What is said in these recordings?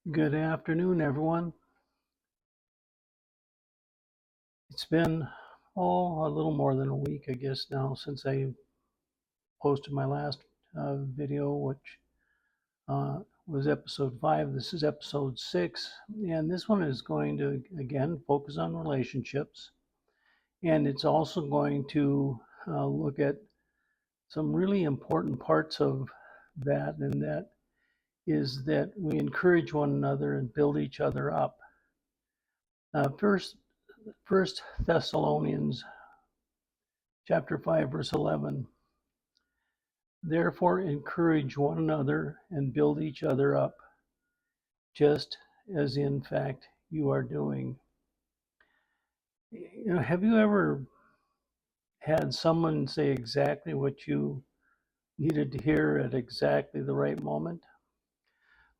Good afternoon, everyone. It's been, a little more than a week, I guess, now since I posted my last video, which was episode 5. This is episode 6, and this one is going to, again, focus on relationships. And it's also going to look at some really important parts of that, and that is that we encourage one another and build each other up. First Thessalonians chapter 5, verse 11. Therefore, encourage one another and build each other up, just as in fact you are doing. Have you ever had someone say exactly what you needed to hear at exactly the right moment?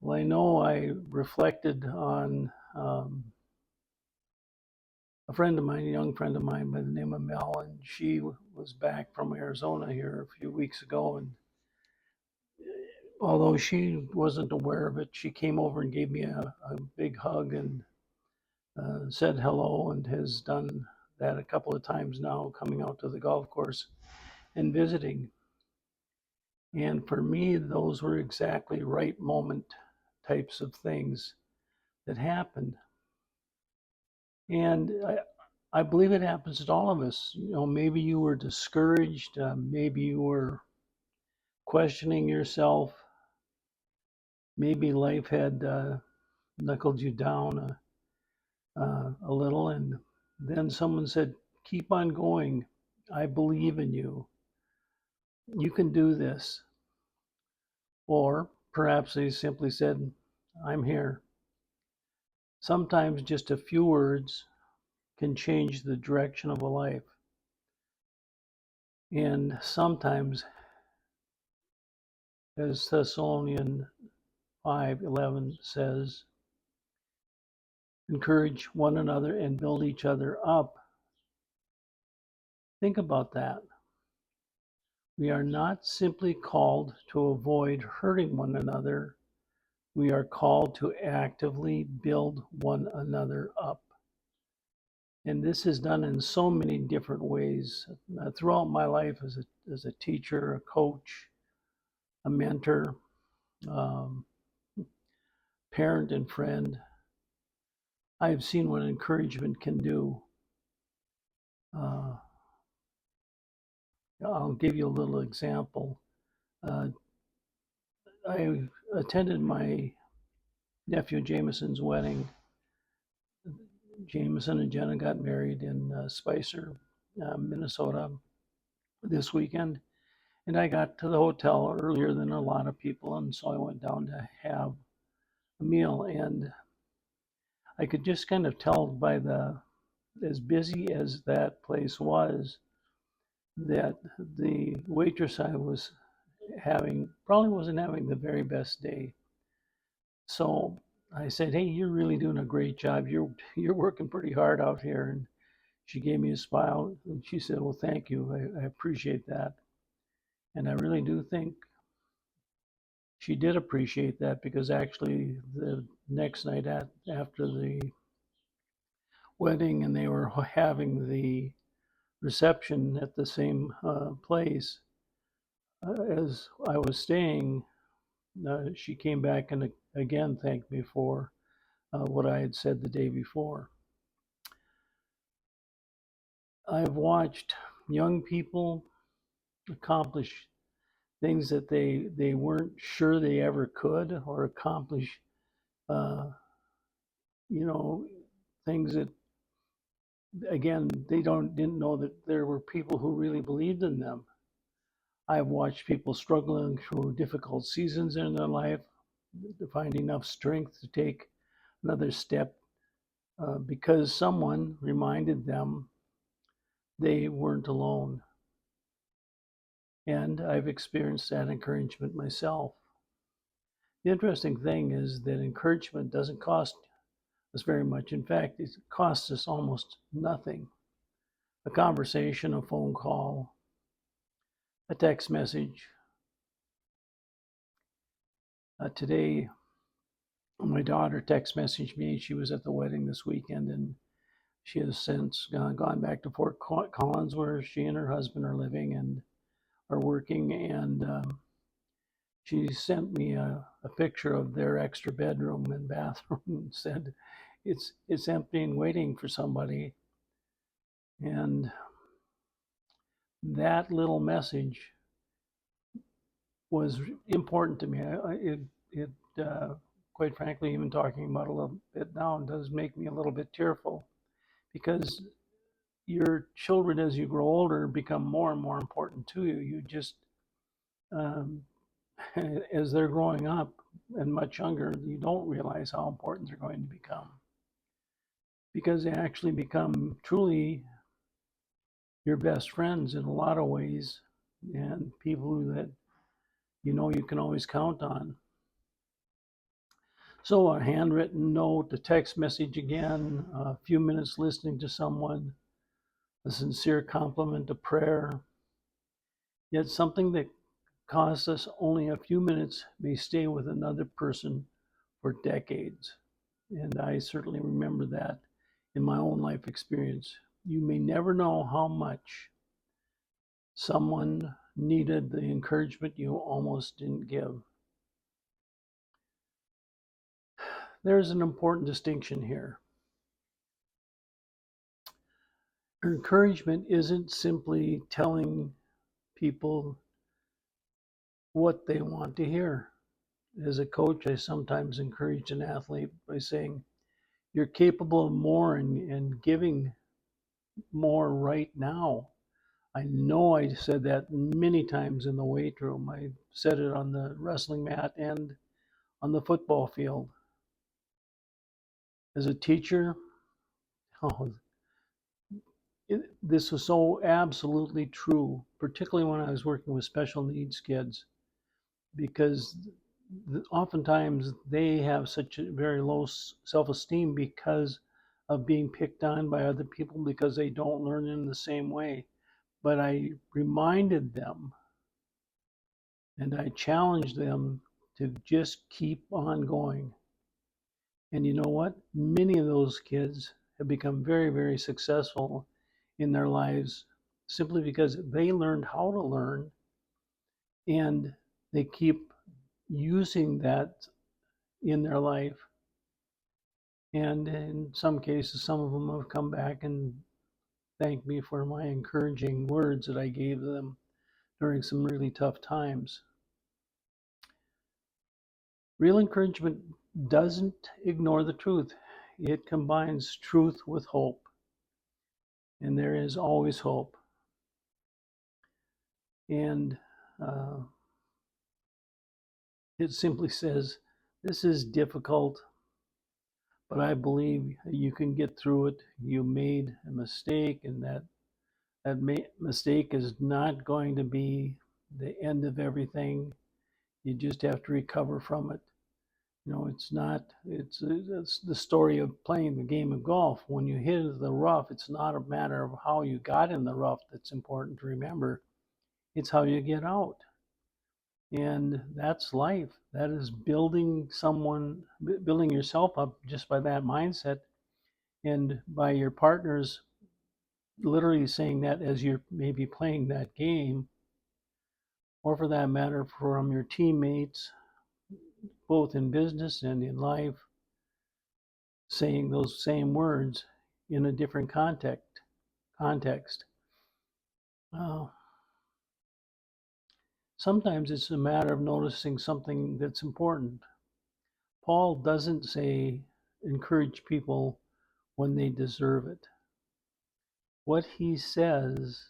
Well, I know I reflected on a young friend of mine by the name of Mel, and she was back from Arizona here a few weeks ago, and although she wasn't aware of it, she came over and gave me a big hug and said hello, and has done that a couple of times now, coming out to the golf course and visiting. And for me, those were exactly right moment types of things that happened. And I believe it happens to all of us. Maybe you were discouraged, maybe you were questioning yourself, maybe life had knuckled you down a little, and then someone said, "Keep on going. I believe in you. You can do this." Or perhaps they simply said, "I'm here." Sometimes just a few words can change the direction of a life. And sometimes, as Thessalonians 5:11 says, encourage one another and build each other up. Think about that. We are not simply called to avoid hurting one another. We are called to actively build one another up. And this is done in so many different ways. Throughout my life as a teacher, a coach, a mentor, um, parent, and friend, I have seen what encouragement can do. Uh, I'll give you a little example. Uh, I attended my nephew Jameson's wedding. Jameson and Jenna got married in Spicer, Minnesota this weekend. And I got to the hotel earlier than a lot of people, and so I went down to have a meal. And I could just kind of tell by as busy as that place was, that the waitress I was having probably wasn't having the very best day. So I said, "Hey, you're really doing a great job. You're working pretty hard out here." And she gave me a smile and she said, "Well, thank you. I appreciate that." And I really do think she did appreciate that, because actually the next night after the wedding, and they were having the reception at the same place as I was staying, she came back and again thanked me for what I had said the day before. I've watched young people accomplish things that they weren't sure they ever could, or accomplish, uh, you know, things that, again, they didn't know that there were people who really believed in them. I've watched people struggling through difficult seasons in their life to find enough strength to take another step, because someone reminded them they weren't alone. And I've experienced that encouragement myself. The interesting thing is that encouragement doesn't cost us very much. In fact, it costs us almost nothing. A conversation, a phone call, a text message. Today, My daughter text messaged me. She was at the wedding this weekend, and she has since gone back to Fort Collins, where she and her husband are living and are working. And she sent me a picture of their extra bedroom and bathroom and said, "It's empty and waiting for somebody." And that little message was important to me. It quite frankly, even talking about it a little bit now, does make me a little bit tearful, because your children, as you grow older, become more and more important to you. You just, um, as they're growing up and much younger, you don't realize how important they're going to become, because they actually become truly your best friends in a lot of ways, and people that you can always count on. So a handwritten note, a text message again, a few minutes listening to someone, a sincere compliment, a prayer. Yet something that costs us only a few minutes may stay with another person for decades. And I certainly remember that in my own life experience. You may never know how much someone needed the encouragement you almost didn't give. There's an important distinction here. Encouragement isn't simply telling people what they want to hear. As a coach, I sometimes encourage an athlete by saying, "You're capable of more and giving more right now." I know I said that many times in the weight room. I said it on the wrestling mat and on the football field. As a teacher, oh, this was so absolutely true, particularly when I was working with special needs kids, because oftentimes they have such a very low self-esteem because of being picked on by other people, because they don't learn in the same way. But I reminded them and I challenged them to just keep on going. And you know what? Many of those kids have become very, very successful in their lives simply because they learned how to learn, and they keep using that in their life. And in some cases, some of them have come back and thanked me for my encouraging words that I gave them during some really tough times. Real encouragement doesn't ignore the truth. It combines truth with hope. And there is always hope. And uh, it simply says, "This is difficult, but I believe you can get through it. You made a mistake, and that mistake is not going to be the end of everything. You just have to recover from it." It's not, it's the story of playing the game of golf. When you hit the rough, it's not a matter of how you got in the rough that's important to remember. It's how you get out. And that's life. That is building yourself up just by that mindset, and by your partners literally saying that as you're maybe playing that game, or for that matter, from your teammates, both in business and in life, saying those same words in a different context. Uh, Sometimes it's a matter of noticing something that's important. Paul doesn't say encourage people when they deserve it. What he says,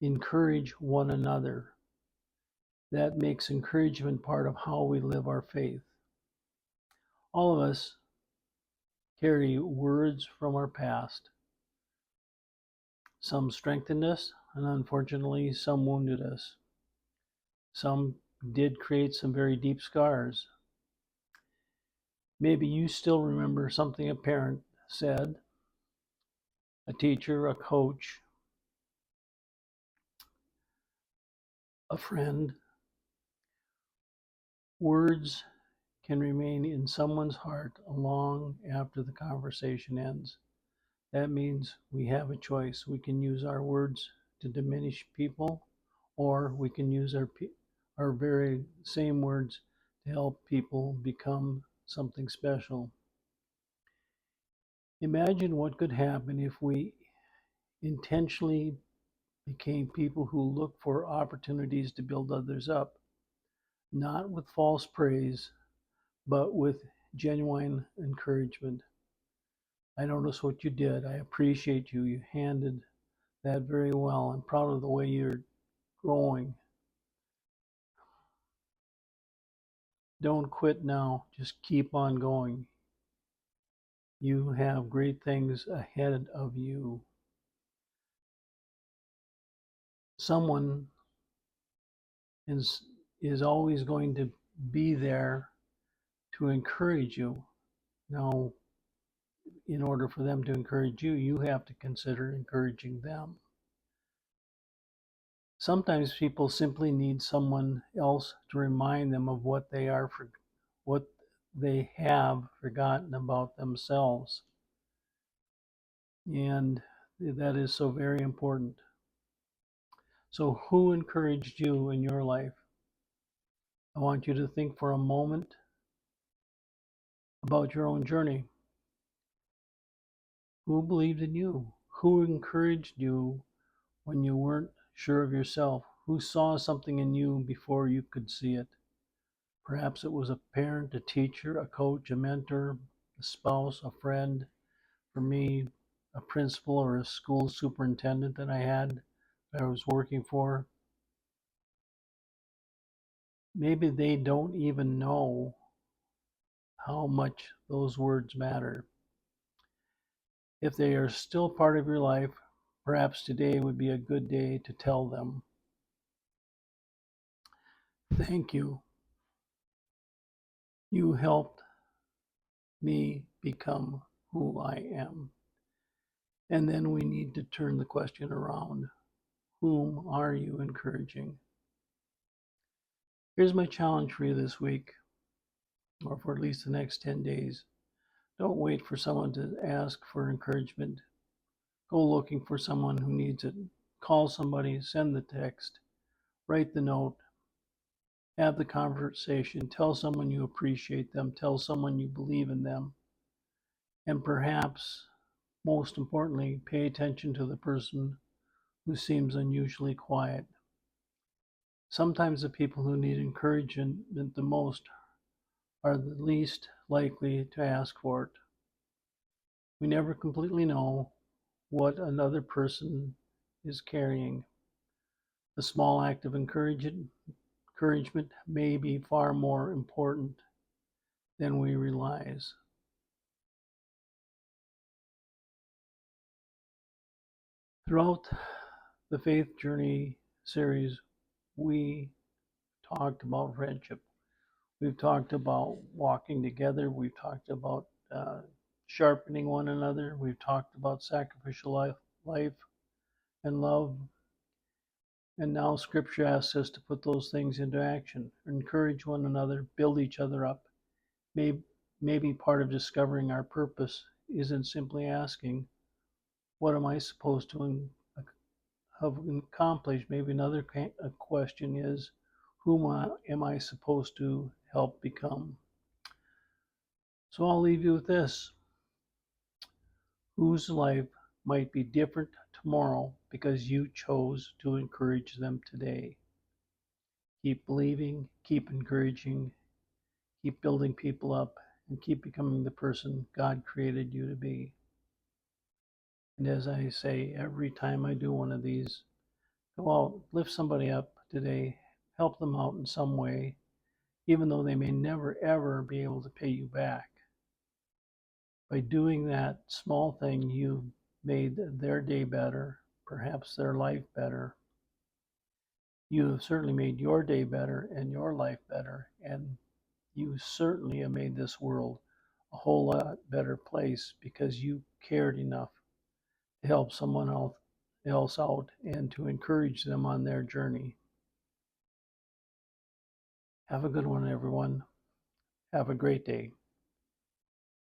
encourage one another. That makes encouragement part of how we live our faith. All of us carry words from our past. Some strengthened us, and unfortunately, some wounded us. Some did create some very deep scars. Maybe you still remember something a parent said, a teacher, a coach, a friend. Words can remain in someone's heart long after the conversation ends. That means we have a choice. We can use our words to diminish people, or we can use our very same words to help people become something special. Imagine what could happen if we intentionally became people who look for opportunities to build others up, not with false praise, but with genuine encouragement. I notice what you did. I appreciate you. You handled that very well. I'm proud of the way you're growing. Don't quit now. Just keep on going. You have great things ahead of you. Someone is is always going to be there to encourage you. Now, in order for them to encourage you, you have to consider encouraging them. Sometimes people simply need someone else to remind them of what they have forgotten about themselves. And that is so very important. So, who encouraged you in your life? I want you to think for a moment about your own journey. Who believed in you? Who encouraged you when you weren't sure of yourself? Who saw something in you before you could see it? Perhaps it was a parent, a teacher, a coach, a mentor, a spouse, a friend. For me, a principal or a school superintendent that I was working for. Maybe they don't even know how much those words matter. If they are still part of your life, perhaps today would be a good day to tell them, thank you. You helped me become who I am. And then we need to turn the question around. Whom are you encouraging? Here's my challenge for you this week, or for at least the next 10 days. Don't wait for someone to ask for encouragement. Go looking for someone who needs it. Call somebody, send the text, write the note, have the conversation, tell someone you appreciate them, tell someone you believe in them, and perhaps, most importantly, pay attention to the person who seems unusually quiet. Sometimes the people who need encouragement the most are the least likely to ask for it. We never completely know what another person is carrying. A small act of encouragement may be far more important than we realize. Throughout the Faith Journey series, we talked about friendship. We've talked about walking together. We've talked about sharpening one another. We've talked about sacrificial life and love. And now Scripture asks us to put those things into action, encourage one another, build each other up. Maybe part of discovering our purpose isn't simply asking, what am I supposed to have accomplished? Maybe another question is, whom am I supposed to help become? So I'll leave you with this. Whose life might be different tomorrow because you chose to encourage them today? Keep believing, keep encouraging, keep building people up, and keep becoming the person God created you to be. And as I say every time I do one of these, go out, lift somebody up today, help them out in some way, even though they may never ever be able to pay you back. By doing that small thing, you've made their day better, perhaps their life better. You have certainly made your day better and your life better, and you certainly have made this world a whole lot better place because you cared enough to help someone else out and to encourage them on their journey. Have a good one, everyone. Have a great day.